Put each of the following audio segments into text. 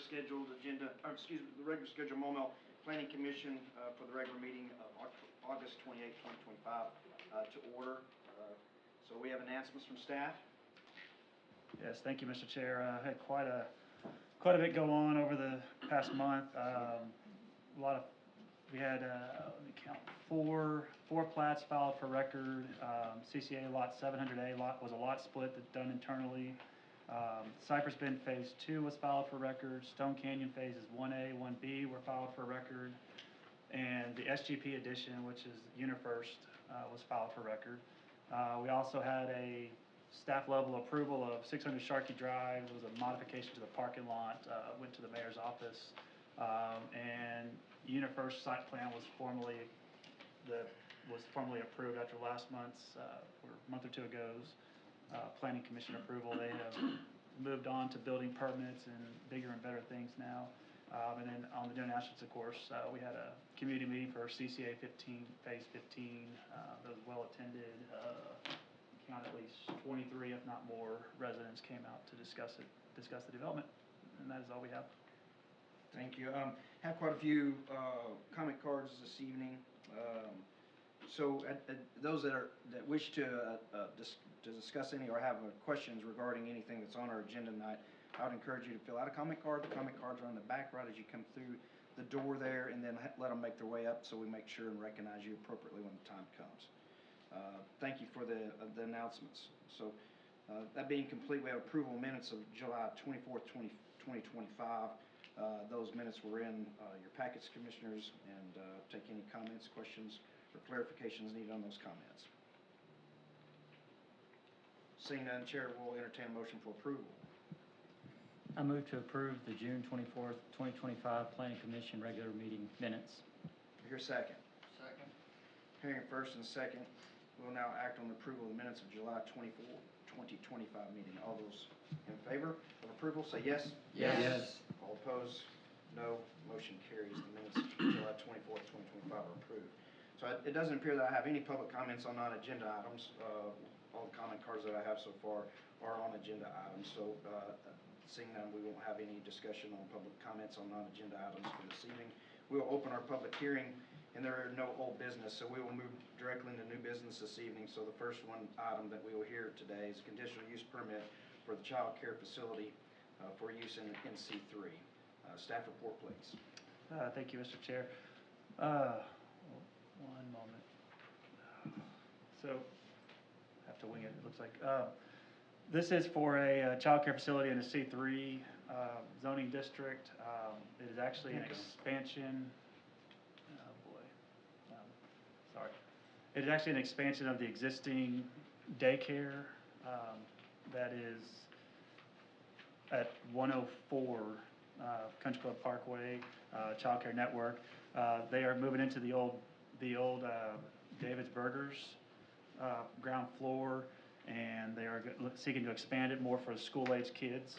scheduled agenda, the regular scheduled Maumelle Planning Commission for the regular meeting of August 28, 2025 to order. So we have announcements from staff. Yes, thank you, Mr. Chair. I had quite a bit go on over the past month. We had let me count, four plats filed for record. CCA lot 700A was a lot split that's done internally. Cypress Bend Phase 2 was filed for record. Stone Canyon Phases 1A, 1B were filed for record. And the SGP edition, which is UniFirst, was filed for record. We also had a staff level approval of 600 Sharkey Drive. It was a modification to the parking lot. Went to the mayor's office. And UniFirst site plan was formally approved after last month's, or a month or two ago's, Planning Commission approval. They have moved on to building permits and bigger and better things now. And then on the donations, of course, we had a community meeting for CCA 15, Phase 15. That was well attended. Count at least 23, if not more, residents came out to discuss the development, and that is all we have. Thank you. Have quite a few comment cards this evening. So those that wish to discuss any or have questions regarding anything that's on our agenda tonight, I would encourage you to fill out a comment card. The comment cards are on the back right as you come through the door there, and then let them make their way up so we make sure and recognize you appropriately when the time comes. Thank you for the announcements. So that being complete, we have approval minutes of July 24th, 2025. Those minutes were in your packets, Commissioners, and take any comments, questions, or clarifications needed on those comments. Seeing none, Chair will entertain a motion for approval. I move to approve the June 24th, 2025 Planning Commission regular meeting minutes. Here, second. Second. Hearing first and second, we will now act on the approval of the minutes of July 24th, 2025 meeting. All those in favor of approval say yes. Yes. All opposed, no. Motion carries. The minutes of July 24th, 2025 are approved. So it doesn't appear that I have any public comments on non-agenda items. All the comment cards that I have so far are on agenda items. So seeing none, we won't have any discussion on public comments on non-agenda items for this evening. We will open our public hearing, and there are no old business, so we will move directly into new business this evening. So the first item that we will hear today is a conditional use permit for the child care facility for use in C3. Staff report, please. Thank you, Mr. Chair. One moment. So, I have to wing it, it looks like. This is for a child care facility in a C3 zoning district. It is actually an expansion. Oh boy. Sorry. It is actually an expansion of the existing daycare that is at 104 Country Club Parkway, Child Care Network. They are moving into the old David's Burgers ground floor, and they are seeking to expand it more for school-age kids.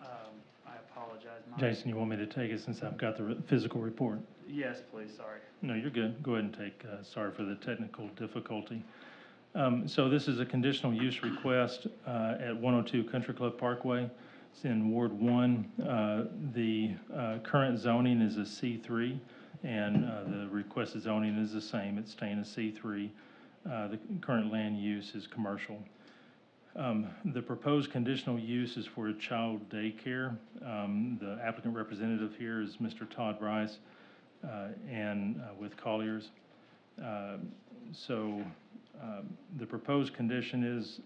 I apologize. Jason, you want me to take it since I've got the physical report? Yes, please. Sorry. No, you're good. Go ahead and take. Sorry for the technical difficulty. So this is a conditional use request at 102 Country Club Parkway. It's in Ward 1. The current zoning is a C3, and the requested zoning is the same. It's staying a C3. The current land use is commercial. The proposed conditional use is for a child daycare. The applicant representative here is Mr. Todd Rice and with Colliers. The proposed condition is,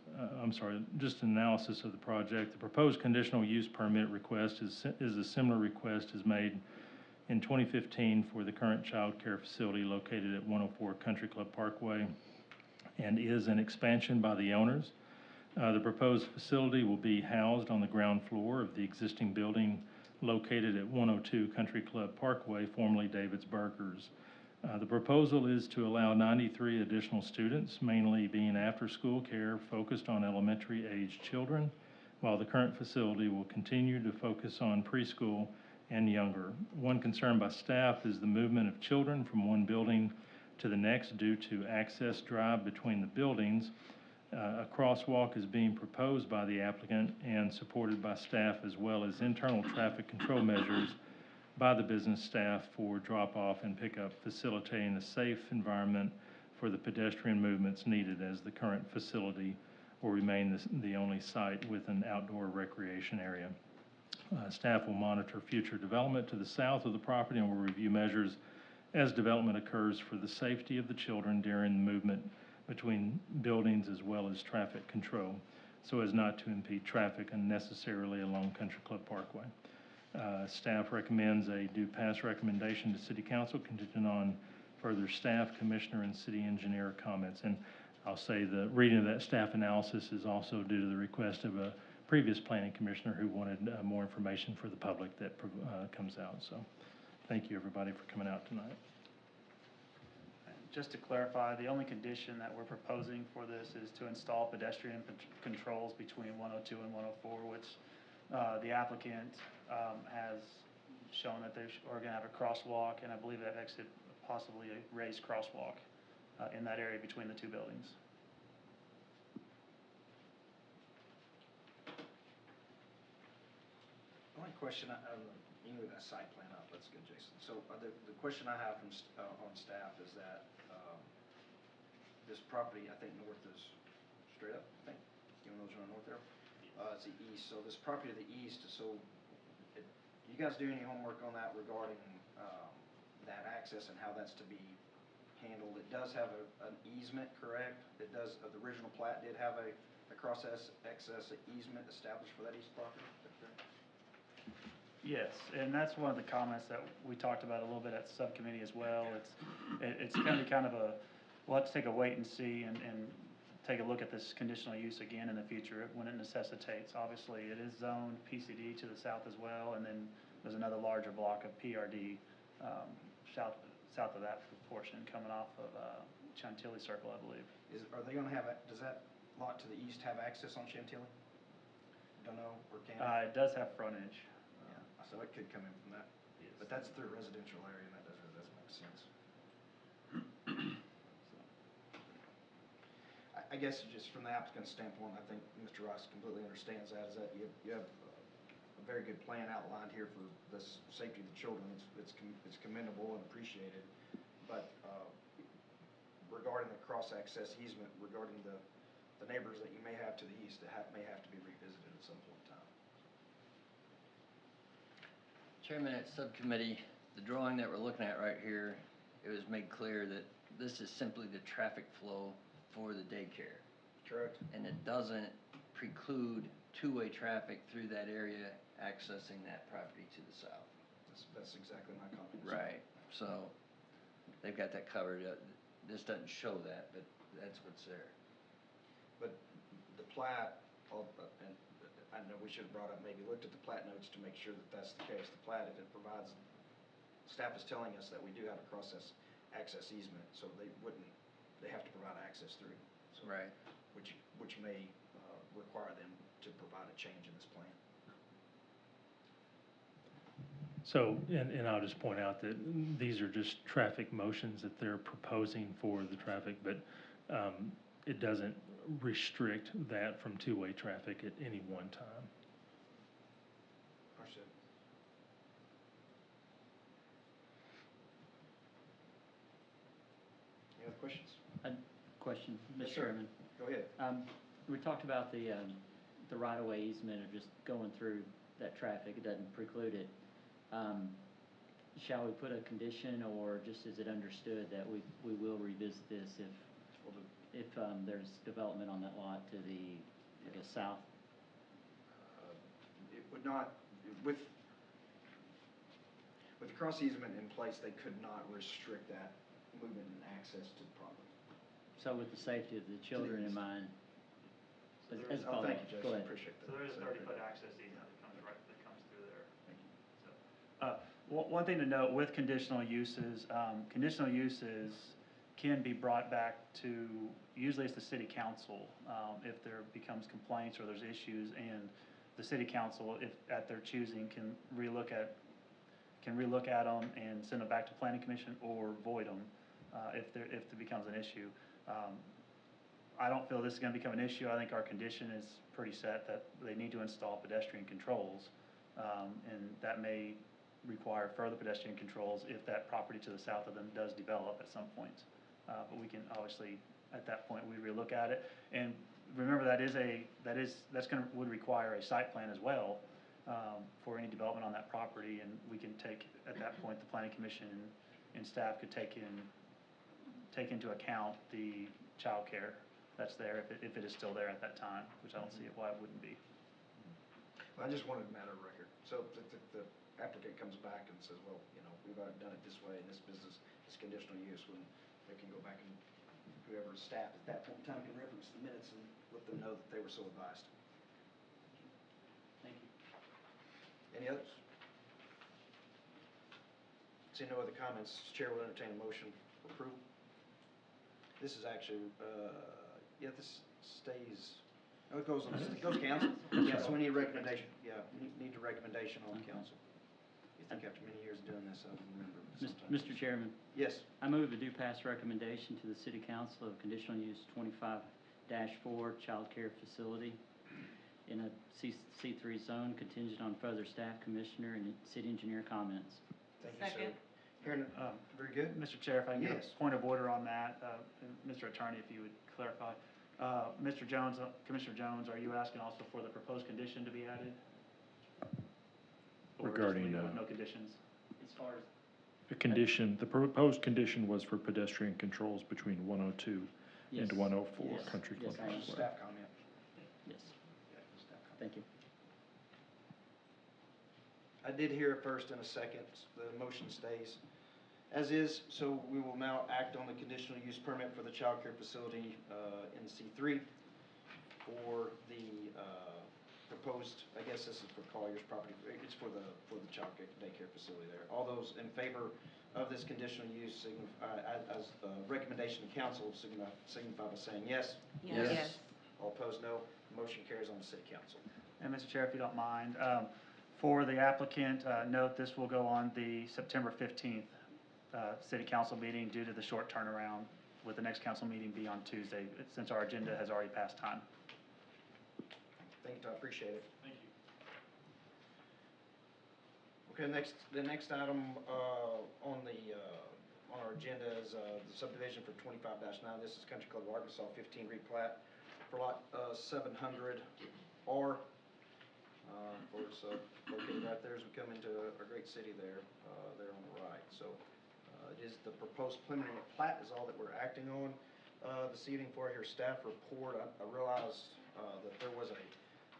just an analysis of the project. The proposed conditional use permit request is a similar request as made in 2015 for the current child care facility located at 104 Country Club Parkway, and is an expansion by the owners. The proposed facility will be housed on the ground floor of the existing building located at 102 Country Club Parkway, formerly David's Burgers. The proposal is to allow 93 additional students, mainly being after-school care focused on elementary-aged children, while the current facility will continue to focus on preschool and younger. One concern by staff is the movement of children from one building to the next due to access drive between the buildings. A crosswalk is being proposed by the applicant and supported by staff, as well as internal traffic control measures by the business staff for drop-off and pickup, facilitating a safe environment for the pedestrian movements needed, as the current facility will remain the only site with an outdoor recreation area. Staff will monitor future development to the south of the property and will review measures as development occurs for the safety of the children during the movement between buildings, as well as traffic control, so as not to impede traffic unnecessarily along Country Club Parkway. Staff recommends a due pass recommendation to City Council contingent on further staff, commissioner, and city engineer comments. And I'll say the reading of that staff analysis is also due to the request of a previous planning commissioner who wanted more information for the public that comes out. So thank you, everybody, for coming out tonight. Just to clarify, the only condition that we're proposing for this is to install pedestrian controls between 102 and 104, which the applicant has shown that they are going to have a crosswalk, and I believe that exit possibly a raised crosswalk in that area between the two buildings. The only question, you know, that site plan up, that's good, Jason. So the question I have from, on staff is that this property, I think north is straight up, I think, you know, those are north there? It's the east, so this property to the east, so you guys do any homework on that regarding that access and how that's to be handled? It does have an easement, correct? It does, the original plat did have a cross-access easement established for that east property, is that correct? Yes, and that's one of the comments that we talked about a little bit at the subcommittee as well. It's going to be kind of a, we'll have to take a wait and see and take a look at this conditional use again in the future when it necessitates. Obviously, it is zoned PCD to the south as well, and then there's another larger block of PRD south of that portion coming off of Chantilly Circle, I believe. Are they going to have, does that lot to the east have access on Chantilly? Don't know, or can it? It does have frontage. Yeah, so it could come in from that, Yes. but that's through a residential area, and that doesn't make sense. I guess just from the applicant's standpoint, I think Mr. Ross completely understands that, is that you have a very good plan outlined here for the safety of the children. It's commendable and appreciated, but regarding the cross-access easement, regarding the neighbors that you may have to the east, that may have to be revisited at some point in time. Chairman, at subcommittee, the drawing that we're looking at right here, it was made clear that this is simply the traffic flow for the daycare. Correct. And it doesn't preclude two-way traffic through that area accessing that property to the south. That's exactly my comment. Right, so they've got that covered. This doesn't show that, but that's what's there. But the plat, and I know we should have brought up, maybe looked at the plat notes to make sure that that's the case. The plat, if it provides, staff is telling us that we do have a access easement, so they have to provide access through. So, Right. Which may require them to provide a change in this plan. So, and I'll just point out that these are just traffic motions that they're proposing for the traffic, but it doesn't restrict that from two-way traffic at any one time. Understood. Any other questions? Question, Yes, Mr. sir. Chairman. Go ahead. We talked about the right-of-way easement of just going through that traffic. It doesn't preclude it. Shall we put a condition, or just is it understood that we will revisit this if there's development on that lot to the, I guess, south? It would not, with the cross easement in place, they could not restrict that movement and access to the property. So with the safety of the children in mind? So as Oh, follows. thank you, Jason, Go ahead. appreciate that. So there is a So, 30-foot access easement that comes through there. Thank you. So, one thing to note with conditional uses can be brought back to, usually it's the city council, if there becomes complaints or there's issues, and the city council, if at their choosing, can relook at them and send them back to planning commission or void them, if there becomes an issue. I don't feel this is gonna become an issue. I think our condition is pretty set that they need to install pedestrian controls. And that may require further pedestrian controls if that property to the south of them does develop at some point. But we can obviously, at that point, we relook at it. And remember, would require a site plan as well, for any development on that property. And we can take, at that point, the planning commission and staff could take into account the childcare that's there, if it is still there at that time, which I don't see why it wouldn't be. Well, I just wanted a matter of record. So if the applicant comes back and says, well, you know, we've already done it this way in this business, it's conditional use, when they can go back and whoever's staff at that point in time can reference the minutes and let them know that they were so advised. Thank you. Any others? See no other comments, Chair will entertain a motion for approval. This is actually, this stays, it goes council. Yeah, so we need a recommendation. Yeah, we need a recommendation on council. You think after many years of doing this, I remember sometimes. Mr. Chairman, Yes. I move a do pass recommendation to the city council of conditional use 25-4 childcare facility in a C3 zone contingent on further staff, commissioner, and city engineer comments. Thank you, sir. Second. Hearing, very good. Mr. Chair, if I can get Yes. a point of order on that, Mr. Attorney, if you would clarify. Mr. Jones, Commissioner Jones, are you asking also for the proposed condition to be added? Or just Regarding, leave it with no conditions? As far as The condition, the proposed condition was for pedestrian controls between 102 and Yes. 104 Yes. Country Yes, Club I am. Way. Staff comment. yes, Yeah, staff comment. thank you. I did hear a first and a second. The motion stays as is, so we will now act on the conditional use permit for the child care facility in C3 for the proposed, I guess this is for Collier's property, it's for the child care daycare facility there. All those in favor of this conditional use as a recommendation to council signify by saying yes. Yes. All opposed, no. Motion carries on the city council. And Mr. Chair, if you don't mind, for the applicant, note this will go on the September 15th city council meeting due to the short turnaround, with the next council meeting be on Tuesday, since our agenda has already passed time. Thank you, Todd, appreciate it. Thank you. Okay, the next item on our agenda is the subdivision for 25-9. This is Country Club of Arkansas 15 replat for lot 700R. Of course, located right there as we come into our great city there on the right. So it is the proposed preliminary plat is all that we're acting on this evening for your staff report. I realized that there was a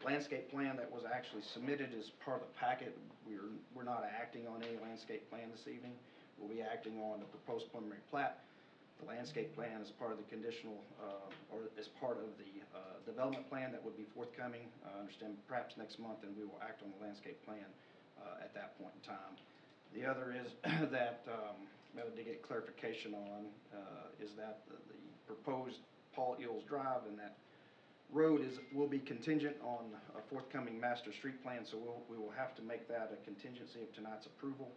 landscape plan that was actually submitted as part of the packet. We're not acting on any landscape plan this evening. We'll be acting on the proposed preliminary plat. The landscape plan is part of the conditional, or is part of the development plan that would be forthcoming, I understand perhaps next month, and we will act on the landscape plan at that point in time. The other is that, I did get clarification on, is that the proposed Paul Eels Drive and that road will be contingent on a forthcoming master street plan, so we will have to make that a contingency of tonight's approval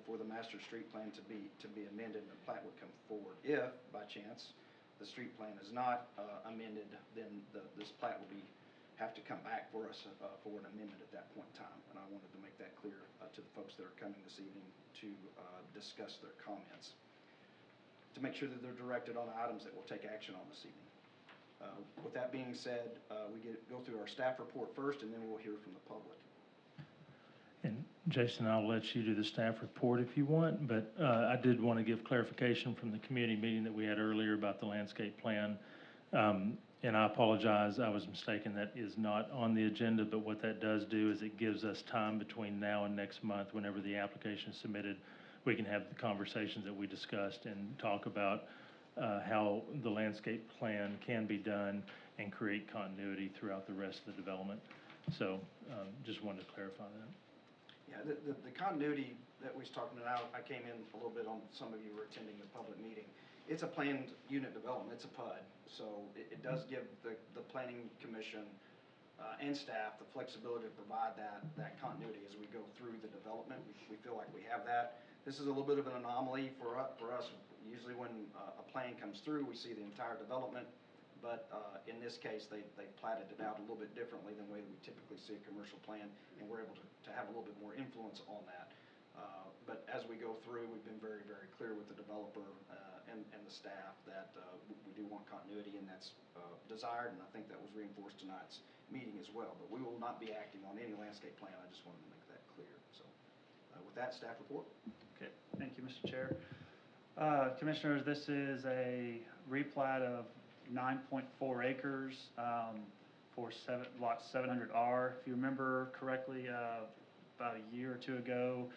for the master street plan to be amended, and the plat would come forward. If, by chance, the street plan is not amended, then this plat will have to come back for us for an amendment at that point in time, and I wanted to make that clear to the folks that are coming this evening to discuss their comments, to make sure that they're directed on the items that we'll take action on this evening. With that being said, we go through our staff report first, and then we'll hear from the public. And Jason, I'll let you do the staff report if you want, but I did want to give clarification from the community meeting that we had earlier about the landscape plan. And I apologize, I was mistaken, that is not on the agenda, but what that does do is it gives us time between now and next month, whenever the application is submitted, we can have the conversations that we discussed and talk about how the landscape plan can be done and create continuity throughout the rest of the development. So just wanted to clarify that. Yeah, the continuity that we was talking about, I came in a little bit on, some of you were attending the public meeting. It's a planned unit development, it's a PUD, so it does give the planning commission and staff the flexibility to provide that continuity as we go through the development. We feel like we have that. This is a little bit of an anomaly for us. Usually when a plan comes through, we see the entire development but in this case, they platted it out a little bit differently than the way we typically see a commercial plan, and we're able to have a little bit more influence on that. But as we go through, we've been very, very clear with the developer and the staff that we do want continuity, and that's desired, and I think that was reinforced tonight's meeting as well. But we will not be acting on any landscape plan. I just wanted to make that clear. So with that, staff report. Okay, thank you, Mr. Chair. Commissioners, this is a replat of 9.4 acres for lot 700R. If you remember correctly, about a year or two ago,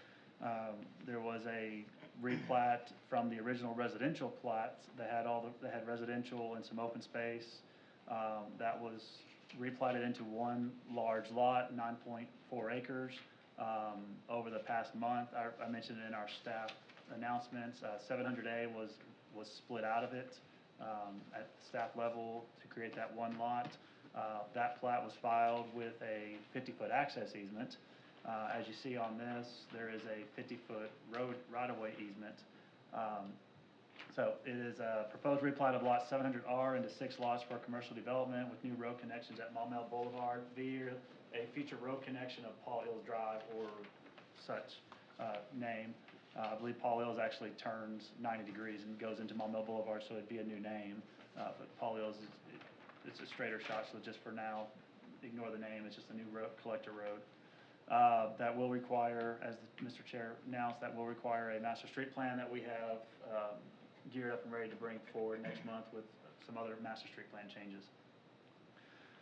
there was a replat from the original residential plat that had residential and some open space. That was replatted into one large lot, 9.4 acres. Over the past month, I mentioned in our staff announcements, 700A was split out of it at staff level to create that one lot. That plat was filed with a 50-foot access easement. As you see on this, there is a 50-foot road right-of-way easement. So it is a proposed replat of lot 700R into 6 lots for commercial development with new road connections at Maumelle Boulevard via a future road connection of Paul Ills Drive or such name. I believe Paul Ills actually turns 90 degrees and goes into Maumelle Boulevard, so it'd be a new name. But Paul Ills, it's a straighter shot, so just for now, ignore the name. It's just a new road, collector road. That will require, as Mr. Chair announced, that will require a master street plan that we have geared up and ready to bring forward next month with some other master street plan changes.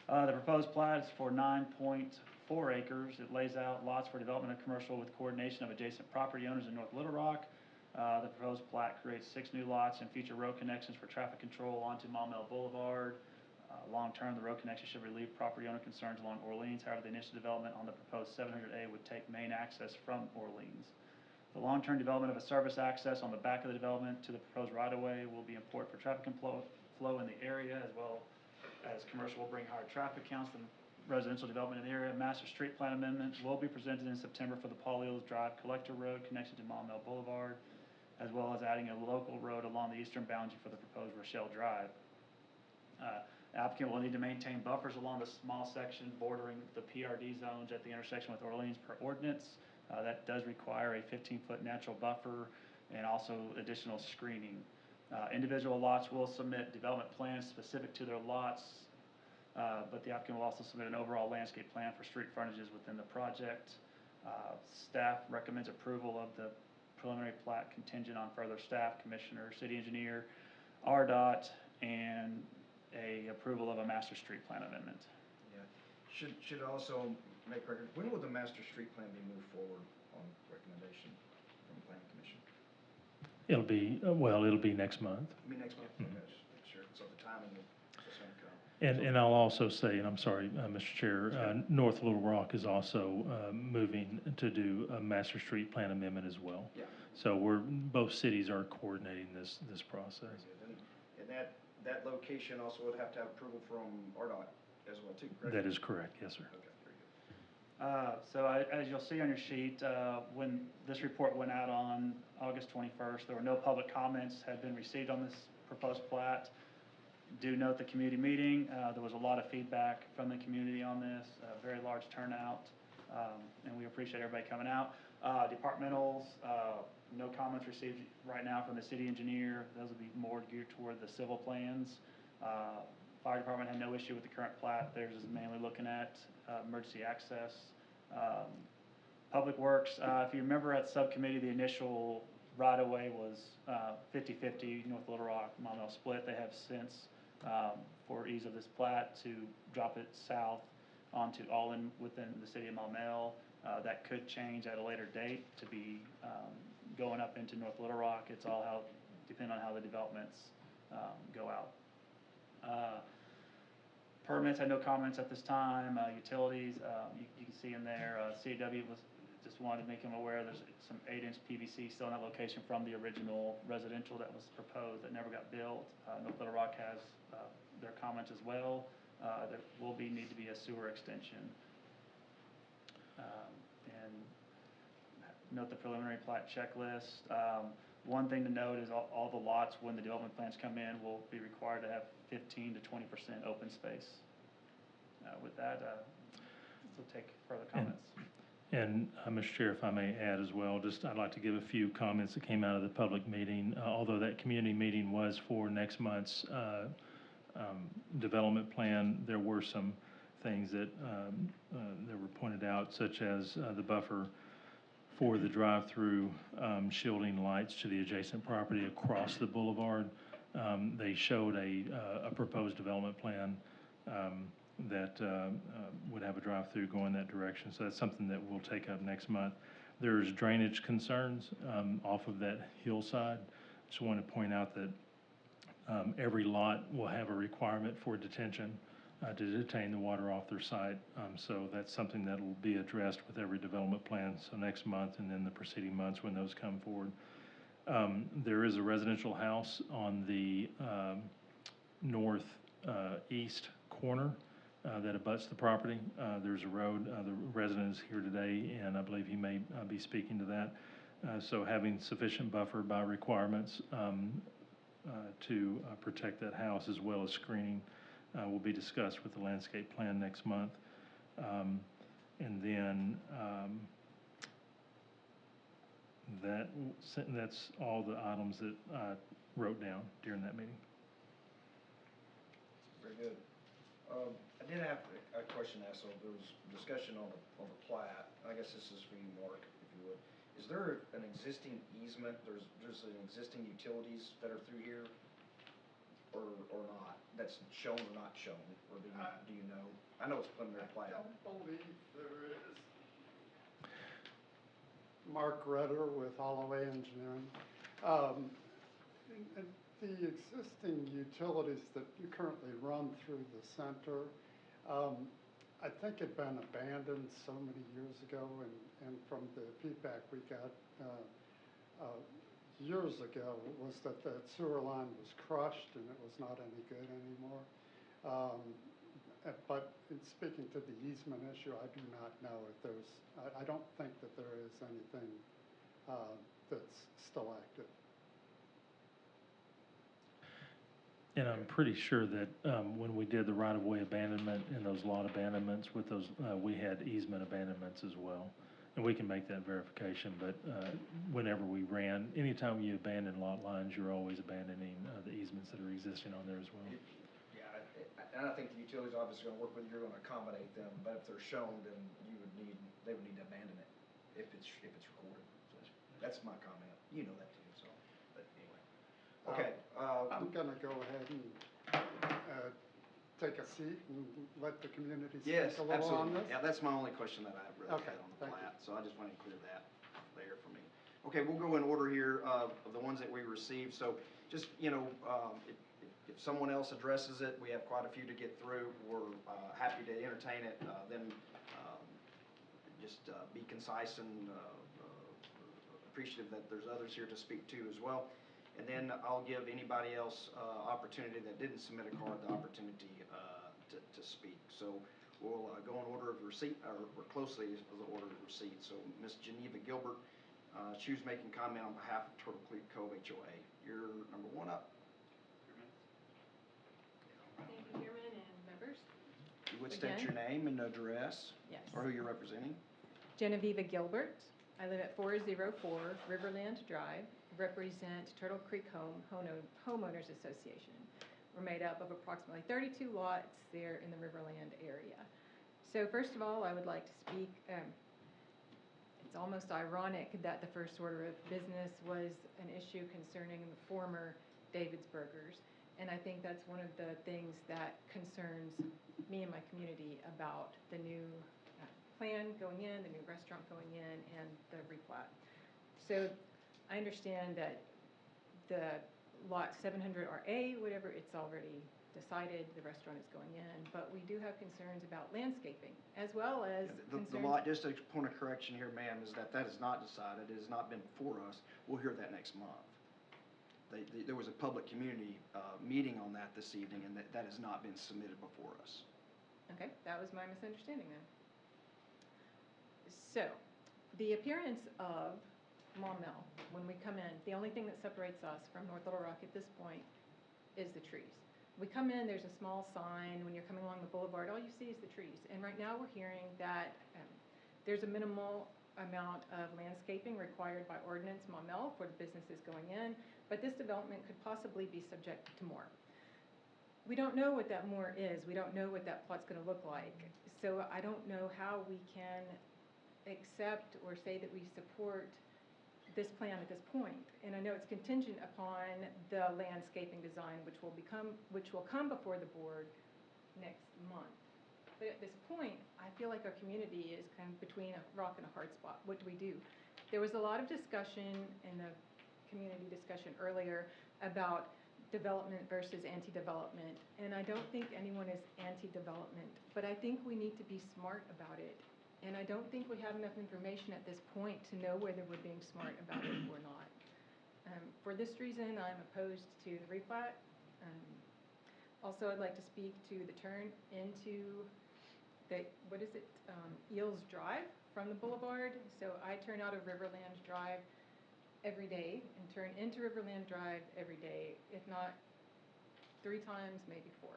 The proposed plat is for 9.4 acres. It lays out lots for development of commercial with coordination of adjacent property owners in North Little Rock. The proposed plat creates 6 new lots and future road connections for traffic control onto Maumelle Boulevard. Long-term, the road connection should relieve property owner concerns along Orleans. However, the initial development on the proposed 700A would take main access from Orleans. The long-term development of a service access on the back of the development to the proposed right-of-way will be important for traffic and flow in the area, as well as commercial will bring higher traffic counts than residential development in the area. Master street plan amendment will be presented in September for the Paul Ills Drive collector road connection to Maumelle Boulevard, as well as adding a local road along the eastern boundary for the proposed Rochelle Drive. Applicant will need to maintain buffers along the small section bordering the PRD zones at the intersection with Orleans per ordinance. That does require a 15-foot natural buffer and also additional screening. Individual lots will submit development plans specific to their lots, but the applicant will also submit an overall landscape plan for street frontages within the project. Staff recommends approval of the preliminary plat contingent on further staff, commissioner, city engineer, RDOT, and a approval of a master street plan amendment. Yeah. Should also make record, when will the master street plan be moved forward on recommendation from the planning commission? It'll be, well, it'll be next month. I mean, next month. Okay, just make sure. So the timing will just come. And I'll also say, and I'm sorry, Mr. Chair, North Little Rock is also moving to do a master street plan amendment as well. Yeah. So both cities are coordinating this process. And that location also would have to have approval from RDOT as well too, correct? That is correct, yes, sir. Okay, very good. So as you'll see on your sheet, when this report went out on August 21st, there were no public comments had been received on this proposed plat. Do note the community meeting. There was a lot of feedback from the community on this, very large turnout, and we appreciate everybody coming out. Departmentals, no comments received right now from the city engineer. Those will be more geared toward the civil plans. Fire department had no issue with the current plat. Theirs is mainly looking at emergency access. Public Works, if you remember at subcommittee, the initial right-of-way was 50-50, North Little Rock, Maumelle split. They have since, for ease of this plat, to drop it south onto all in within the city of Maumelle. That could change at a later date to be going up into North Little Rock. It's all depending on how the developments go out. Permits had no comments at this time. Utilities, you can see in there, CAW just wanted to make them aware there's some 8-inch PVC still in that location from the original residential that was proposed that never got built. North Little Rock has their comments as well. There will need to be a sewer extension. And note the preliminary plat checklist. One thing to note is all the lots, when the development plans come in, will be required to have 15 to 20% open space. With that, we'll take further comments. And, Mr. Chair, if I may add as well, I'd like to give a few comments that came out of the public meeting. Although that community meeting was for next month's development plan, there were some things that were pointed out, such as the buffer for the drive-through shielding lights to the adjacent property across the boulevard. They showed a proposed development plan that would have a drive-through going that direction. So that's something that we'll take up next month. There's drainage concerns off of that hillside. Just want to point out that every lot will have a requirement for detention to detain the water off their site. So that's something that will be addressed with every development plan. So next month and then the preceding months when those come forward. There is a residential house on the northeast corner that abuts the property. There's a road. The resident is here today, and I believe he may be speaking to that. So having sufficient buffer by requirements to protect that house as well as screening will be discussed with the landscape plan next month. And then that's all the items that I wrote down during that meeting. Very good. I did have a question asked, so there was discussion on the plat. I guess this is for you, Mark, if you would. Is there an existing easement, there's an existing utilities that are through here, or not? That's shown or not shown, or do you know? I know it's preliminary plat. I don't believe there is. Mark Redder with Holloway Engineering. And the existing utilities that you currently run through the center, I think had been abandoned so many years ago, and from the feedback we got years ago was that sewer line was crushed and it was not any good anymore. But in speaking to the easement issue, I do not know if there's, I don't think that there is anything that's still active. And I'm pretty sure that when we did the right-of-way abandonment and those lot abandonments with those, we had easement abandonments as well. And we can make that verification, but whenever we ran, anytime you abandon lot lines, you're always abandoning the easements that are existing on there as well. Yeah, and I think the utilities office is gonna work with you, you're gonna accommodate them, but if they're shown, then they would need to abandon it if it's recorded. So that's my comment. You know that too, so, but anyway. Okay. I'm gonna go ahead and take a seat and let the community Yes, speak a little on absolutely. this. Yeah, that's my only question that I really Okay, had on the thank plat, so I just wanted to clear that there for me. Okay, we'll go in order here of the ones that we received. So just, if someone else addresses it, we have quite a few to get through. We're happy to entertain it. Then just be concise and appreciative that there's others here to speak to as well. And then I'll give anybody else opportunity that didn't submit a card the opportunity to speak. So we'll go in order of receipt, or closely as the order of receipt. So Ms. Geneva Gilbert, she was making comment on behalf of Turtle Creek Cove HOA. You're number one up. Thank you, Chairman and members. You would state your name and address. Yes. Or who you're representing. Genevieve Gilbert. I live at 404 Riverland Drive, represent Turtle Creek Homeowners Association. We're made up of approximately 32 lots there in the Riverland area. So first of all, I would like to speak, it's almost ironic that the first order of business was an issue concerning the former David's Burgers. And I think that's one of the things that concerns me and my community about the new plan going in, the new restaurant going in, and the replat. So I understand that the lot 700RA, whatever, it's already decided the restaurant is going in, but we do have concerns about landscaping, as well as The concerns. lot, just a point of correction here, ma'am, is that is not decided. It has not been before us. We'll hear that next month. There was a public community meeting on that this evening, and that has not been submitted before us. Okay, that was my misunderstanding then. So, the appearance of Maumelle, when we come in, the only thing that separates us from North Little Rock at this point is the trees. We come in, there's a small sign, when you're coming along the boulevard, all you see is the trees. And right now, we're hearing that there's a minimal amount of landscaping required by ordinance Maumelle for the businesses going in, but this development could possibly be subject to more. We don't know what that more is. We don't know what that plot's gonna look like. So I don't know how we can accept or say that we support this plan at this point. And I know it's contingent upon the landscaping design, which will come before the board next month. But at this point, I feel like our community is kind of between a rock and a hard spot. What do we do? There was a lot of discussion in the community discussion earlier about development versus anti-development. And I don't think anyone is anti-development, but I think we need to be smart about it. And I don't think we have enough information at this point to know whether we're being smart about it or not. For this reason, I'm opposed to the replat. Also, I'd like to speak to the turn into the, Eels Drive from the boulevard. So I turn out of Riverland Drive every day and turn into Riverland Drive every day, if not 3 times, maybe 4.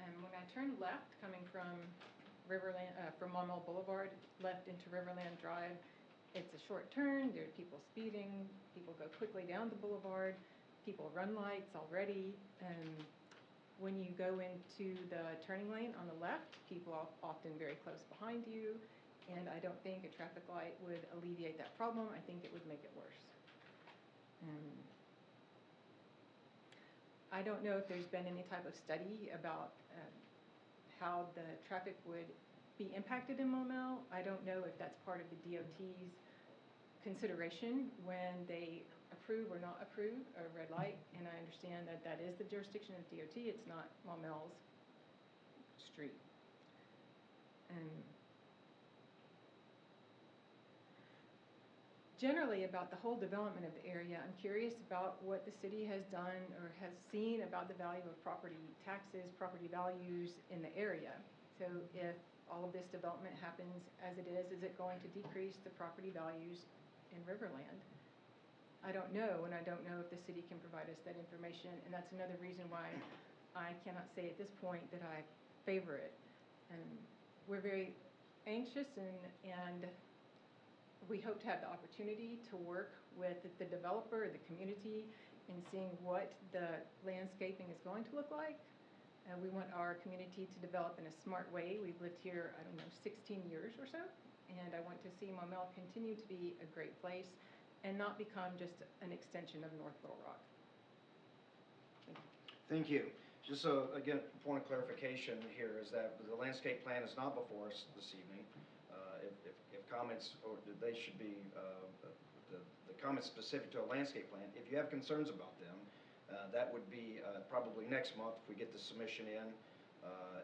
And when I turn left coming from from Maumelle Boulevard left into Riverland Drive, it's a short turn. There are people speeding. People go quickly down the boulevard. People run lights already. When you go into the turning lane on the left, people are often very close behind you. And I don't think a traffic light would alleviate that problem. I think it would make it worse. I don't know if there's been any type of study about how the traffic would be impacted in Maumelle. I don't know if that's part of the DOT's consideration when they approve or not approve a red light. And I understand that that is the jurisdiction of DOT. It's not Maumelle's street. Generally, about the whole development of the area, I'm curious about what the city has done or has seen about the value of property taxes, property values in the area. So if all of this development happens as it is it going to decrease the property values in Riverland? I don't know, and I don't know if the city can provide us that information, and that's another reason why I cannot say at this point that I favor it. And we're very anxious and we hope to have the opportunity to work with the developer, the community, in seeing what the landscaping is going to look like. We want our community to develop in a smart way. We've lived here, 16 years or so, and I want to see Maumelle continue to be a great place and not become just an extension of North Little Rock. Thank you. Just so, again, point of clarification here is that the landscape plan is not before us this evening. If comments, or they should be the comments specific to a landscape plan, if you have concerns about them, that would be probably next month if we get the submission in,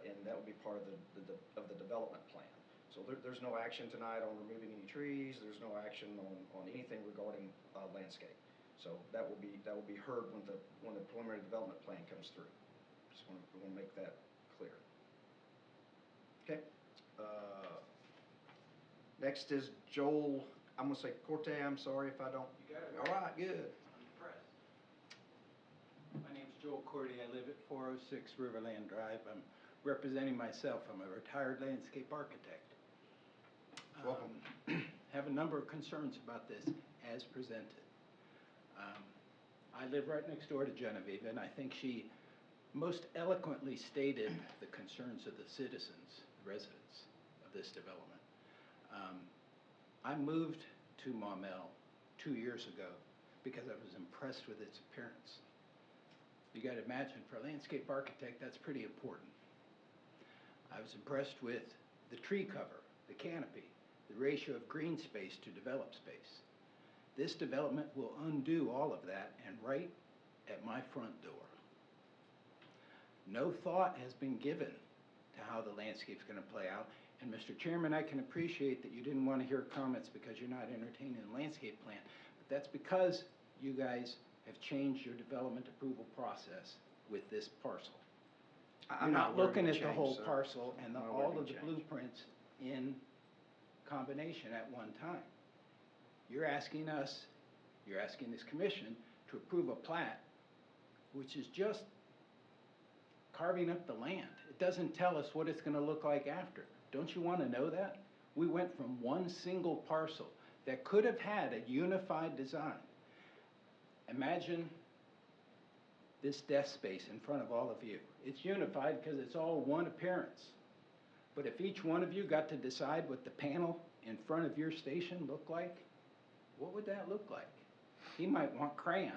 and that would be part of the development plan. So there's no action tonight on removing any trees. There's no action on anything regarding landscape. So that will be heard when the preliminary development plan comes through. Just want to make that clear. Okay. Next is Joel. I'm gonna say Corte. I'm sorry if I don't. You got it. All right. Good. I'm impressed. My name's Joel Cordy. I live at 406 Riverland Drive. I'm representing myself. I'm a retired landscape architect. Welcome. Have a number of concerns about this as presented. I live right next door to Genevieve, and I think she most eloquently stated the concerns of the citizens, residents of this development. I moved to Maumelle 2 years ago because I was impressed with its appearance. You got to imagine, for a landscape architect, that's pretty important. I was impressed with the tree cover, the canopy, the ratio of green space to developed space. This development will undo all of that and right at my front door. No thought has been given to how the landscape's going to play out. And Mr. Chairman, I can appreciate that you didn't want to hear comments because you're not entertaining the landscape plan. But that's because you guys have changed your development approval process with this parcel. I'm You're not looking at the change, whole sir. parcel and I'm not all aware of the change. blueprints in combination at one time. You're asking us, you're asking this commission to approve a plat, which is just carving up the land. It doesn't tell us what it's gonna look like after. Don't you wanna know that? We went from one single parcel that could have had a unified design. Imagine this desk space in front of all of you. It's unified because it's all one appearance. But if each one of you got to decide what the panel in front of your station looked like, what would that look like? He might want crayon.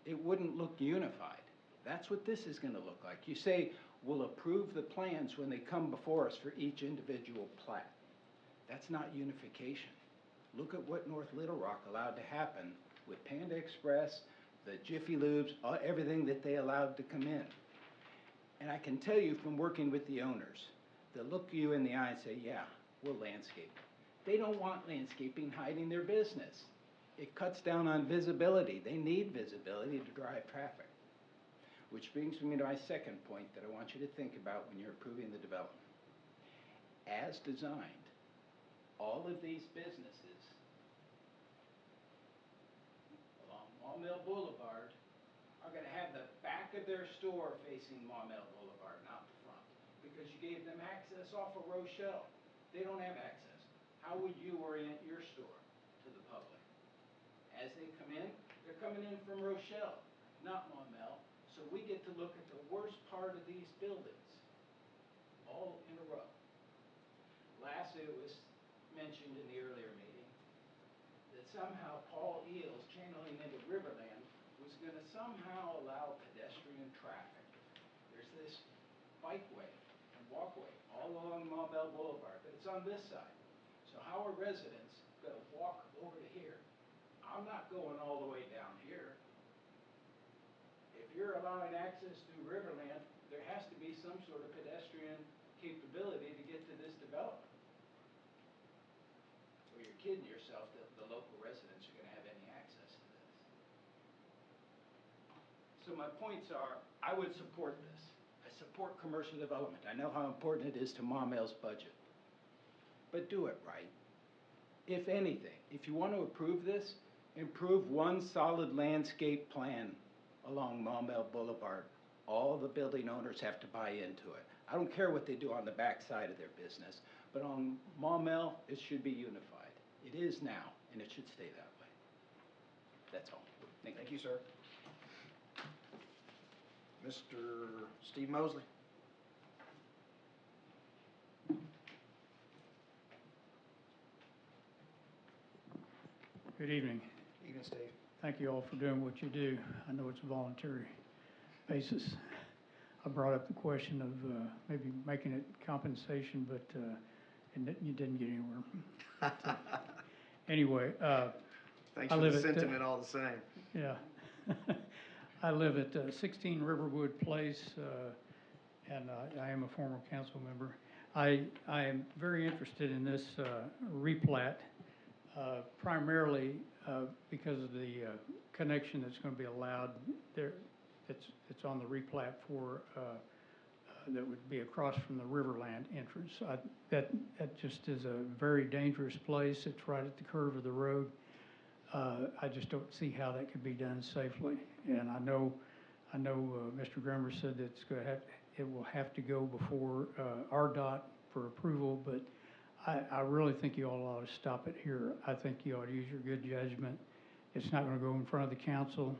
It wouldn't look unified. That's what this is gonna look like. You say, we'll approve the plans when they come before us for each individual plat. That's not unification. Look at what North Little Rock allowed to happen with Panda Express, the Jiffy Lubes, everything that they allowed to come in. And I can tell you from working with the owners, they'll look you in the eye and say, yeah, we'll landscape. They don't want landscaping hiding their business. It cuts down on visibility. They need visibility to drive traffic. Which brings me to my second point that I want you to think about when you're approving the development. As designed, all of these businesses along Maumelle Boulevard are gonna have the back of their store facing Maumelle Boulevard, not the front. Because you gave them access off of Rochelle. They don't have access. How would you orient your store to the public? As they come in, they're coming in from Rochelle, not Maumelle. So we get to look at the worst part of these buildings, all in a row. Lastly, it was mentioned in the earlier meeting that somehow Paul Eels, channeling into Riverland, was gonna somehow allow pedestrian traffic. There's this bikeway and walkway all along Maumelle Boulevard, but it's on this side. So how are residents gonna walk over to here? I'm not going all the way down here. If you're allowing access through Riverland, there has to be some sort of pedestrian capability to get to this development. Or you're kidding yourself that the local residents are gonna have any access to this. So my points are, I would support this. I support commercial development. I know how important it is to Maumelle's budget. But do it right. If anything, if you want to approve this, improve one solid landscape plan along Maumelle Boulevard. All the building owners have to buy into it. I don't care what they do on the back side of their business, but on Maumelle, it should be unified. It is now, and it should stay that way. That's all. Thank you, sir. Mr. Steve Mosley. Good evening. Evening, Steve. Thank you all for doing what you do. I know it's a voluntary basis. I brought up the question of maybe making it compensation, but you didn't get anywhere. But, anyway, Thanks I for live the at, sentiment all the same. yeah. I live at 16 Riverwood Place, and I am a former council member. I am very interested in this replat, primarily because of the connection that's going to be allowed there. It's on the replat for that would be across from the Riverland entrance. That just is a very dangerous place. It's right at the curve of the road. I just don't see how that could be done safely. And I know Mr. Grimmer said that it will have to go before RDOT for approval, but I really think you all ought to stop it here. I think you ought to use your good judgment. It's not going to go in front of the council,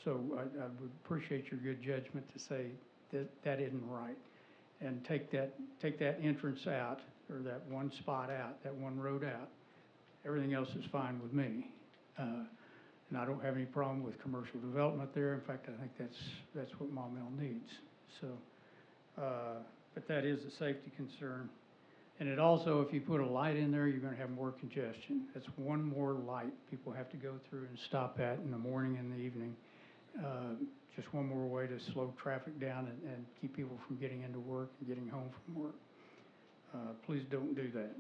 so I would appreciate your good judgment to say that isn't right. And take that entrance out, or that one spot out, that one road out. Everything else is fine with me. And I don't have any problem with commercial development there. In fact, I think that's what Maumelle needs. So, but that is a safety concern. And it also, if you put a light in there, you're going to have more congestion. That's one more light people have to go through and stop at in the morning and the evening. Just one more way to slow traffic down and keep people from getting into work and getting home from work. Please don't do that.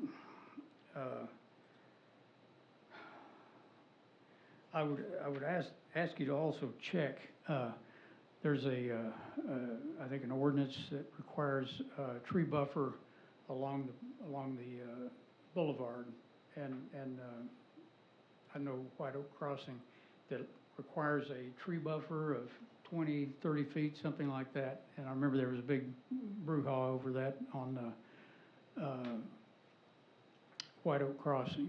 I would ask you to also check. There's I think an ordinance that requires a tree buffer along the boulevard, I know White Oak Crossing that requires a tree buffer of 20, 30 feet, something like that. And I remember there was a big brouhaha over that on White Oak Crossing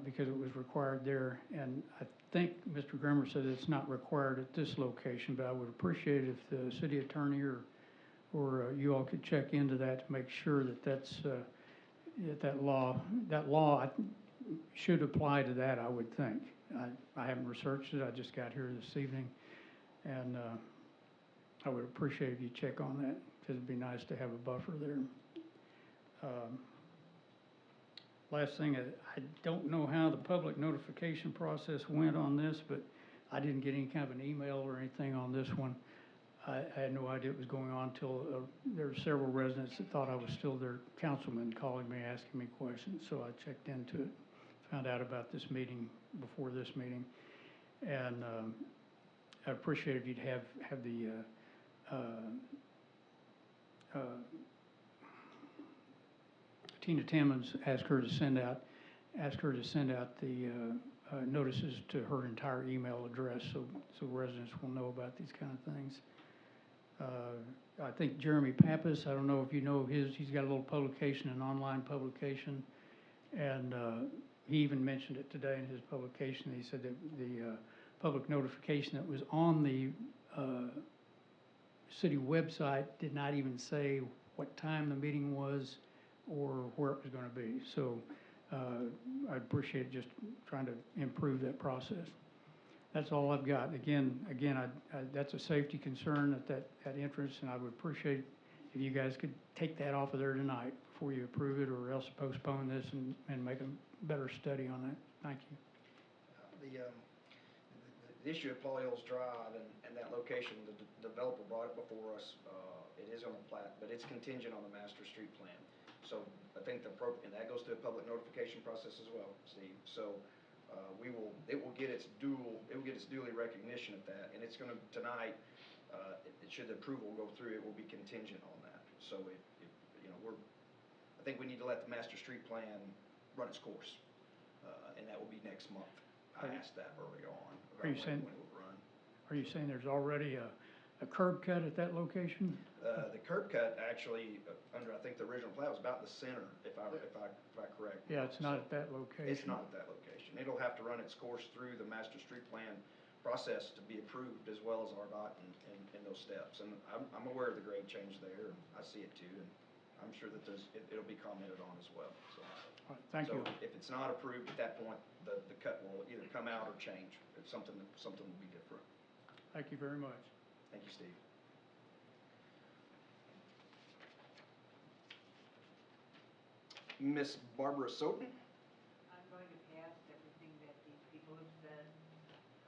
because it was required there. And I think Mr. Grimmer said it's not required at this location, but I would appreciate if the city attorney or you all could check into that to make sure that that law should apply to that, I would think. I haven't researched it, I just got here this evening, and I would appreciate if you check on that, because it'd be nice to have a buffer there. Last thing, I don't know how the public notification process went on this, but I didn't get any kind of an email or anything on this one. I had no idea it was going on until there were several residents that thought I was still their councilman calling me, asking me questions, so I checked into it, found out about this meeting before this meeting, and I'd appreciate if you'd have the Tina Timmons, ask her to send out the notices to her entire email address, so residents will know about these kind of things. I think Jeremy Pappas, I don't know if you know he's got a little publication, an online publication, and he even mentioned it today in his publication. He said that the public notification that was on the city website did not even say what time the meeting was or where it was going to be. So I'd appreciate just trying to improve that process. That's all I've got. Again, that's a safety concern at that entrance, and I would appreciate if you guys could take that off of there tonight before you approve it, or else postpone this and make a better study on that. Thank you. The issue of Paul Hills Drive and that location, the developer brought it before us. It is on the plat, but it's contingent on the master street plan. So I think and that goes through a public notification process as well, Steve. So it will get its duly recognition at that, and it's going to tonight. Should the approval go through, it will be contingent on that. So I think we need to let the master street plan run its course, and that will be next month. I asked that early on about when it will run. Are you saying there's already a curb cut at that location? The curb cut actually under I think the original plan was about the center, if I correct. Yeah, it's not at that location. It's not at that location. It'll have to run its course through the master street plan process to be approved, as well as RDOT and those steps. And I'm aware of the grade change there. I see it too, and I'm sure that it'll be commented on as well. So, all right, thank you. If it's not approved at that point, the cut will either come out or change. It's something will be different. Thank you very much. Thank you, Steve. Miss Barbara Soten. I'm going to pass everything that these people have said,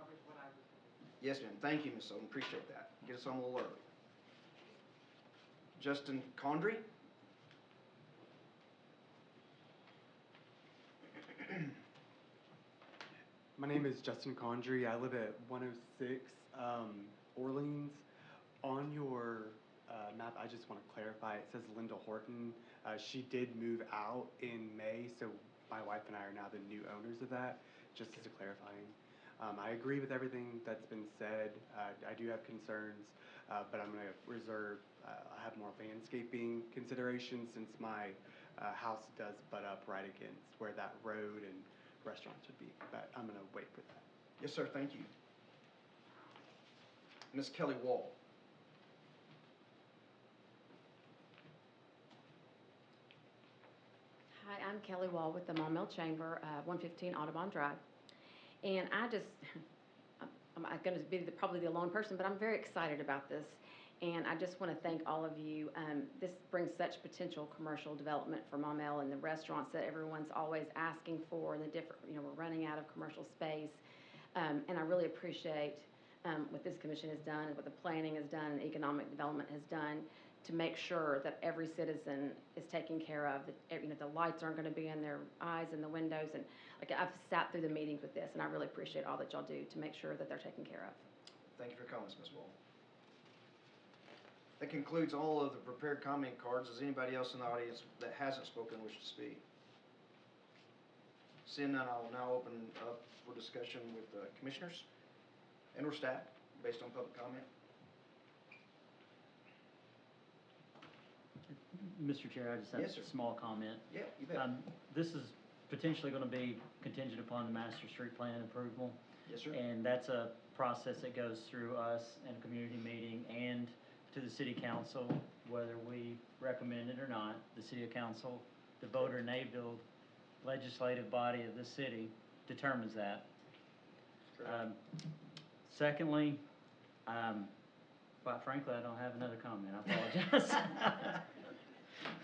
covers what I was going to say. Yes, ma'am. Thank you, Miss Soten. Appreciate that. Get us on a little early. Justin Condry. My name is Justin Condry. I live at 106 Orleans. On your map, I just want to clarify, it says Linda Horton. She did move out in May, so my wife and I are now the new owners of that, just as a clarifying. I agree with everything that's been said. I do have concerns, but I'm going to reserve, I have more landscaping considerations since my house does butt up right against where that road and restaurants would be, but I'm going to wait for that. Yes, sir. Thank you. Miss Kelly Wall. Hi, I'm Kelly Wall with the Maumelle Chamber, 115 Audubon Drive. And I'm going to be probably the lone person, but I'm very excited about this. And I just want to thank all of you. This brings such potential commercial development for Maumelle and the restaurants that everyone's always asking for, and the different, we're running out of commercial space. And I really appreciate what this commission has done and what the planning has done and economic development has done to make sure that every citizen is taken care of, that the lights aren't going to be in their eyes and the windows. And I've sat through the meetings with this, and I really appreciate all that y'all do to make sure that they're taken care of. Thank you for your comments, Ms. Wall. That concludes all of the prepared comment cards. Does anybody else in the audience that hasn't spoken wish to speak? Seeing none, I will now open up for discussion with commissioners and or staff based on public comment. Mr. Chair, I just have Yes, sir. a small comment. Yeah, you bet. This is potentially going to be contingent upon the master street plan approval. Yes, sir. And that's a process that goes through us and a community meeting and to the city council, whether we recommend it or not. The city council, the voter enabled legislative body of the city, determines that. Secondly, quite frankly, I don't have another comment. I apologize.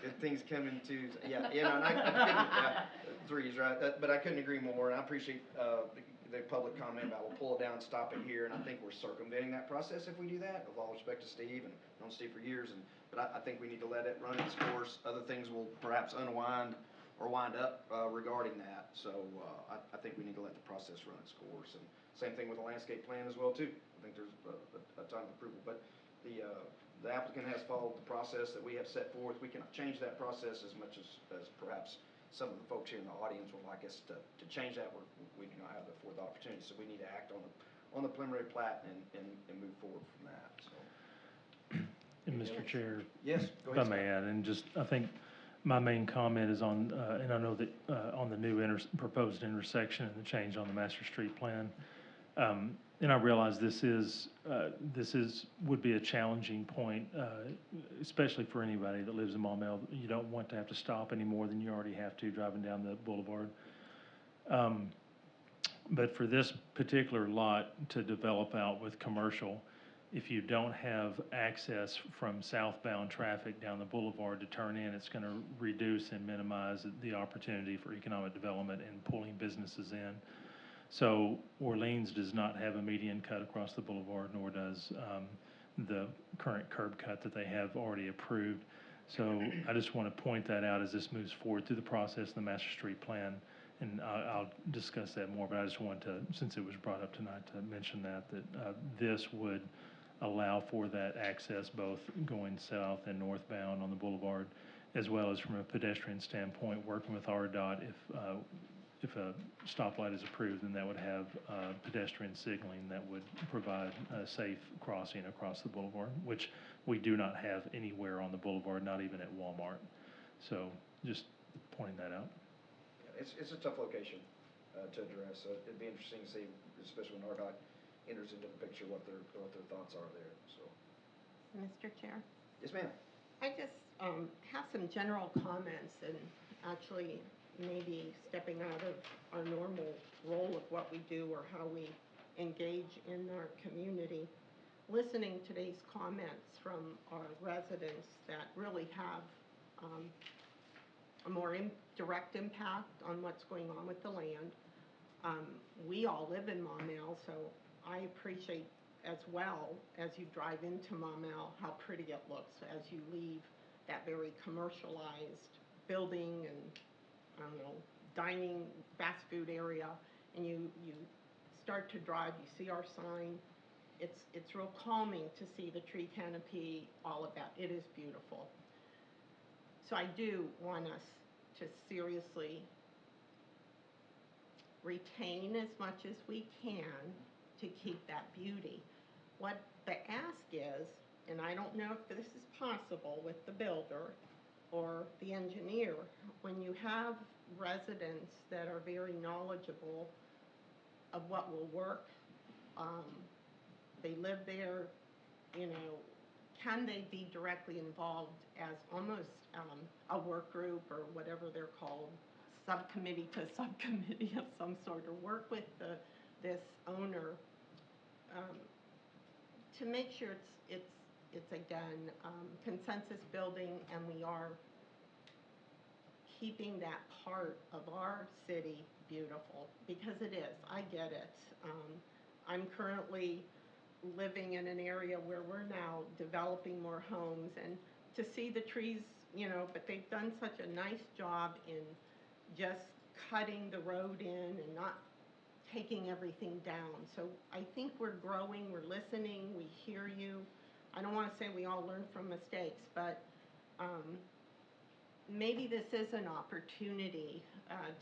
Good things coming to, yeah, and I couldn't, threes, right? But I couldn't agree more, and I appreciate the public comment about we'll pull it down, stop it here, and I think we're circumventing that process if we do that, with all respect to Steve, and I've known Steve for years, but I think we need to let it run its course. Other things will perhaps unwind or wind up regarding that, so I think we need to let the process run its course, and same thing with the landscape plan as well, too. I think there's a ton of approval, but the applicant has followed the process that we have set forth. We cannot change that process as much as perhaps some of the folks here in the audience would like us to change that. We do not have the fourth opportunity, so we need to act on the preliminary plat and move forward from that, so. And Mr. Chair. Yes, go If ahead, I may Scott. add, and just, I think my main comment is on, and I know that on the new proposed intersection and the change on the master street plan. And I realize would be a challenging point, especially for anybody that lives in Maumelle. You don't want to have to stop any more than you already have to driving down the boulevard. But for this particular lot to develop out with commercial, if you don't have access from southbound traffic down the boulevard to turn in, it's going to reduce and minimize the opportunity for economic development and pulling businesses in. So Orleans does not have a median cut across the boulevard, nor does the current curb cut that they have already approved. So I just want to point that out as this moves forward through the process, the master street plan, and I'll discuss that more, but I just wanted to, since it was brought up tonight, to mention that this would allow for that access both going south and northbound on the boulevard, as well as from a pedestrian standpoint, working with RDOT. If a stoplight is approved, then that would have pedestrian signaling that would provide a safe crossing across the boulevard, which we do not have anywhere on the boulevard, not even at Walmart. So just pointing that out. Yeah, it's a tough location to address, so it'd be interesting to see, especially when RDOT enters into the picture, what their thoughts are there, so. Mr. Chair, Yes, ma'am. I just have some general comments and actually maybe stepping out of our normal role of what we do or how we engage in our community. Listening to these comments from our residents that really have a more direct impact on what's going on with the land. We all live in Maumelle, so I appreciate as well as you drive into Maumelle how pretty it looks as you leave that very commercialized building and, I don't know, dining, fast food area, and you start to drive, you see our sign. It's real calming to see the tree canopy, all of that. It is beautiful. So I do want us to seriously retain as much as we can to keep that beauty. What the ask is, and I don't know if this is possible with the builder or the engineer, when you have residents that are very knowledgeable of what will work, they live there, you know, can they be directly involved as almost a work group or whatever they're called, subcommittee to subcommittee of some sort, or work with this owner to make sure it's again consensus building, and we are keeping that part of our city beautiful, because it is. I get it. I'm currently living in an area where we're now developing more homes, and to see the trees, you know, but they've done such a nice job in just cutting the road in and not taking everything down. So I think we're growing, we're listening, we hear you. I don't want to say we all learn from mistakes, but maybe this is an opportunity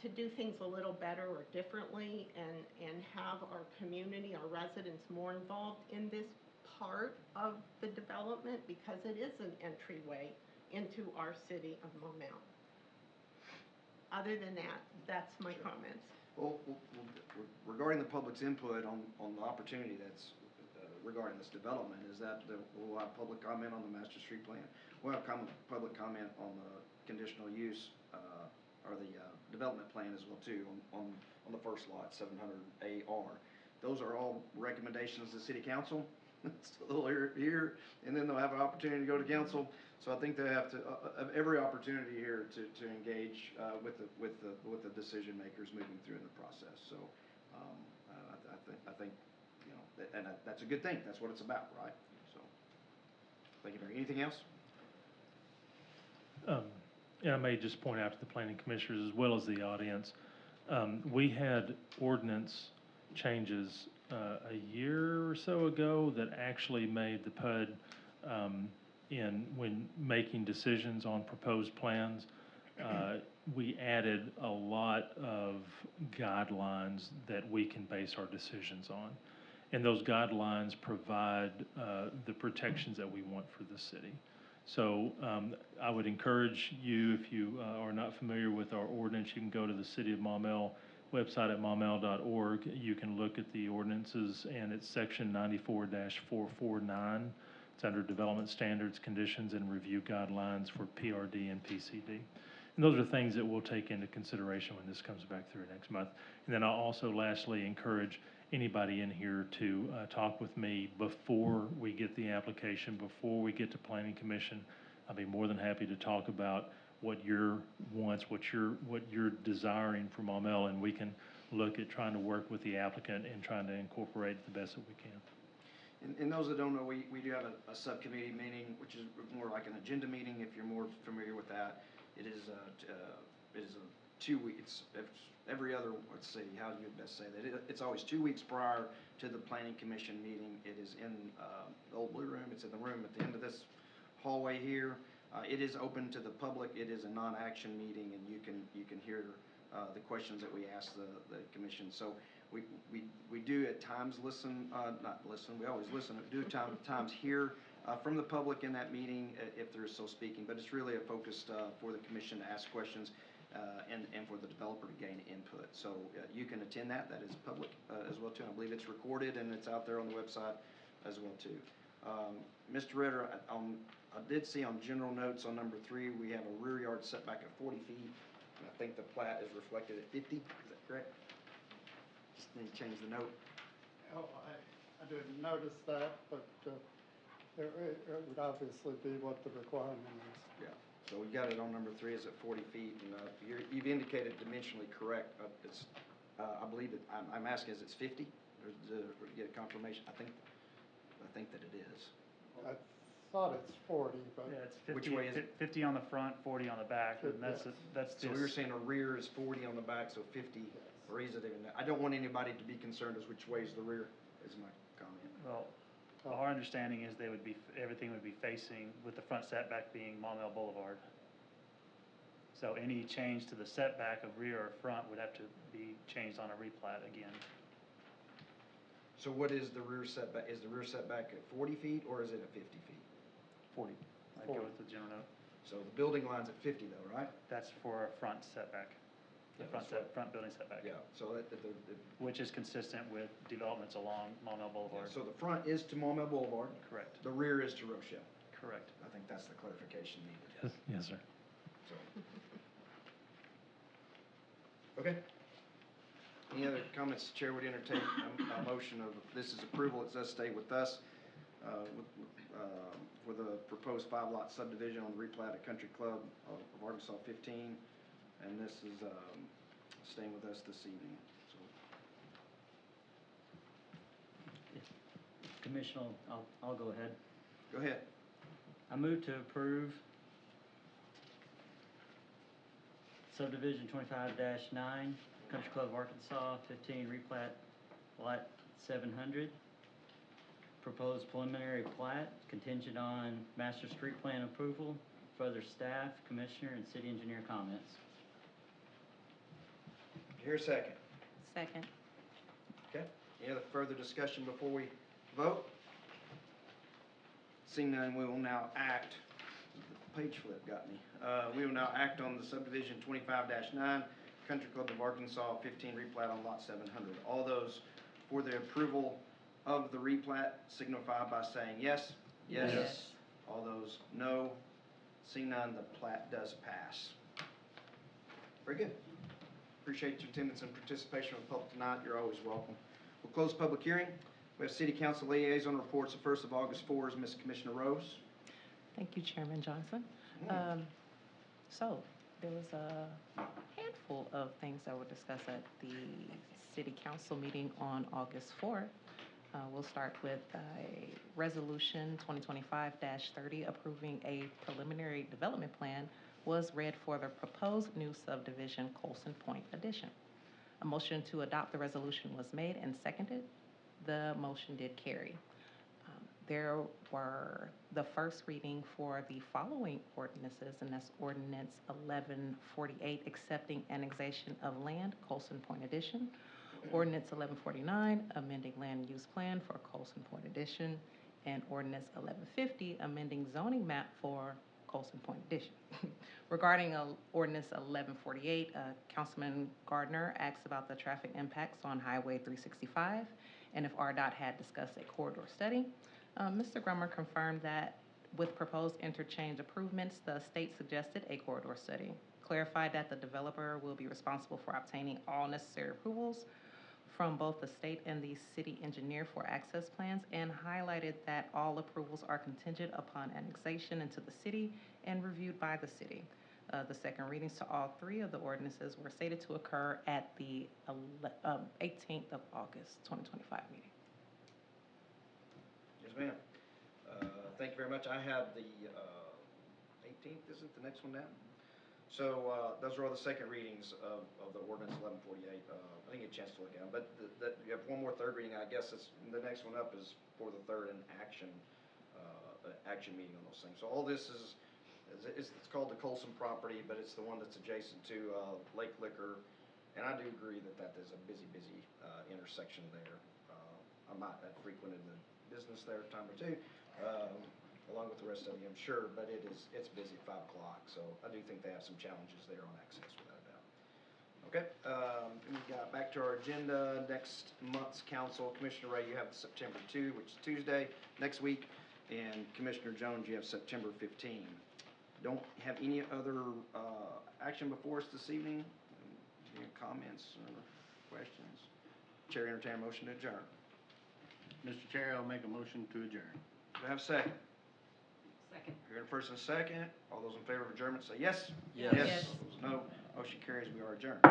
to do things a little better or differently and have our community, our residents more involved in this part of the development because it is an entryway into our city of Maumelle. Other than that, that's my comments. Well, regarding the public's input on the opportunity that's regarding this development, is that we'll have public comment on the master street plan. We'll have public comment on the conditional use or the development plan as well too on the first lot, 700AR. Those are all recommendations to City Council. So they'll hear, and then they'll have an opportunity to go to council. So I think they have to have every opportunity here to engage with the decision makers moving through in the process. So I think you know, and that's a good thing. That's what it's about, right? So thank you, Mary. Anything else? And I may just point out to the planning commissioners as well as the audience, we had ordinance changes a year or so ago that actually made the PUD when making decisions on proposed plans, we added a lot of guidelines that we can base our decisions on. And those guidelines provide the protections that we want for the city. So I would encourage you, if you are not familiar with our ordinance, you can go to the City of Maumelle website at maumelle.org. You can look at the ordinances, and it's section 94-449. It's under Development Standards, Conditions, and Review Guidelines for PRD and PCD. And those are things that we'll take into consideration when this comes back through next month. And then I'll also lastly encourage anybody in here to talk with me before we get the application, before we get to Planning Commission. I'll be more than happy to talk about what your wants, what you're desiring for Maumelle, and we can look at trying to work with the applicant and trying to incorporate the best that we can. And those that don't know, we do have a subcommittee meeting, which is more like an agenda meeting. If you're more familiar with that, it is a 2 weeks. It's every other. Let's see, how do you best say that? It's always 2 weeks prior to the Planning Commission meeting. It is in the old blue room. It's in the room at the end of this hallway here. It is open to the public. It is a non-action meeting, and you can hear the questions that we ask the commission. So we do at times listen, not listen. We always listen. Do times hear from the public in that meeting if there is so speaking. But it's really a focus for the commission to ask questions and for the developer to gain input. So you can attend that. That is public as well too. I believe it's recorded and it's out there on the website as well too. Mr. Ritter, I did see on general notes on number 3, we have a rear yard setback of 40 feet. And I think the plat is reflected at 50. Is that correct? Just need to change the note. Oh, I didn't notice that, but it would obviously be what the requirement is. Yeah. So we got it on number 3 is at 40 feet, and you've indicated dimensionally correct. I believe it. I'm asking, is it 50? Or to get a confirmation? I think that it is. I thought it's 40, but Yeah, it's 50, Which way is it? 50 on the front, 40 on the back, and that's So we were saying a rear is 40 on the back, so 50. Or is it even that? I don't want anybody to be concerned as which way is the rear, is my comment. Well, our understanding is everything would be facing, with the front setback being Maumelle Boulevard. So any change to the setback of rear or front would have to be changed on a replat again. So what is the rear setback? Is the rear setback at 40 feet or is it at 50 feet? 40. I'd go with the general note. So the building line's at 50 though, right? That's for a front setback. The front building setback. Yeah, so Which is consistent with developments along Maumelle Boulevard. so the front is to Maumelle Boulevard. Correct. The rear is to Rochelle. Correct. I think that's the clarification needed. Yes, sir. So. Okay. Any other comments? The chair would entertain a motion of this is approval. It does stay with us for the proposed 5-lot subdivision on the replat at Country Club of Arkansas 15, and this is staying with us this evening. So. Commissioner, I'll go ahead. Go ahead. I move to approve subdivision 25-9, Country Club of Arkansas, 15 replat, lot 700. Proposed preliminary plat contingent on master street plan approval further staff, commissioner, and city engineer comments. Here a second. Second. Okay, any other further discussion before we vote? Seeing none, we will now act, the page flip got me. We will now act on the subdivision 25-9, Country Club of Arkansas 15 replat on lot 700. All those for the approval of the replat signify by saying yes. Yes. All those no. Seeing none, the plat does pass. Very good. Appreciate your attendance and participation with the public tonight. You're always welcome. We'll close the public hearing. We have City Council liaison reports. The first of August 4 is Ms. Commissioner Rose. Thank you, Chairman Johnson. So there was a handful of things that were discussed at the City Council meeting on August 4th. We'll start with a resolution 2025-30 approving a preliminary development plan was read for the proposed new subdivision Colson Point addition. A motion to adopt the resolution was made and seconded. The motion did carry. There were the first reading for the following ordinances, and that's ordinance 1148, accepting annexation of land, Colson Point addition. Ordinance 1149, amending land use plan for Colson Point addition. And ordinance 1150, amending zoning map for Colson Point addition. Regarding ordinance 1148, Councilman Gardner asked about the traffic impacts on Highway 365 and if RDOT had discussed a corridor study. Mr. Grummer confirmed that with proposed interchange improvements, the state suggested a corridor study, clarified that the developer will be responsible for obtaining all necessary approvals from both the state and the city engineer for access plans, and highlighted that all approvals are contingent upon annexation into the city and reviewed by the city. The second readings to all three of the ordinances were stated to occur at the 18th of August 2025 meeting. Yes, ma'am. Thank you very much. I have the 18th, isn't the next one down? So those are all the second readings of the ordinance 1148. I didn't get a chance to look at them, but you have one more third reading. I guess the next one up is for the third and action meeting on those things. So all this is it's called the Colson property, but it's the one that's adjacent to Lake Liquor, and I do agree that is a busy intersection there. I might have frequented the business there a time or two, along with the rest of you, I'm sure, but it's busy at 5 o'clock, so I do think they have some challenges there on access without a doubt. Okay, we got back to our agenda. Next month's council, Commissioner Ray, you have September 2, which is Tuesday next week, and Commissioner Jones, you have September 15. Don't have any other action before us this evening. Any comments or questions? Chair entertain a motion to adjourn. Mr. Chair, I'll make a motion to adjourn. Do I have a second? Second. Hearing a first and a second. All those in favor of adjournment say yes. Yes. Yes. All those no. Motion carries. We are adjourned.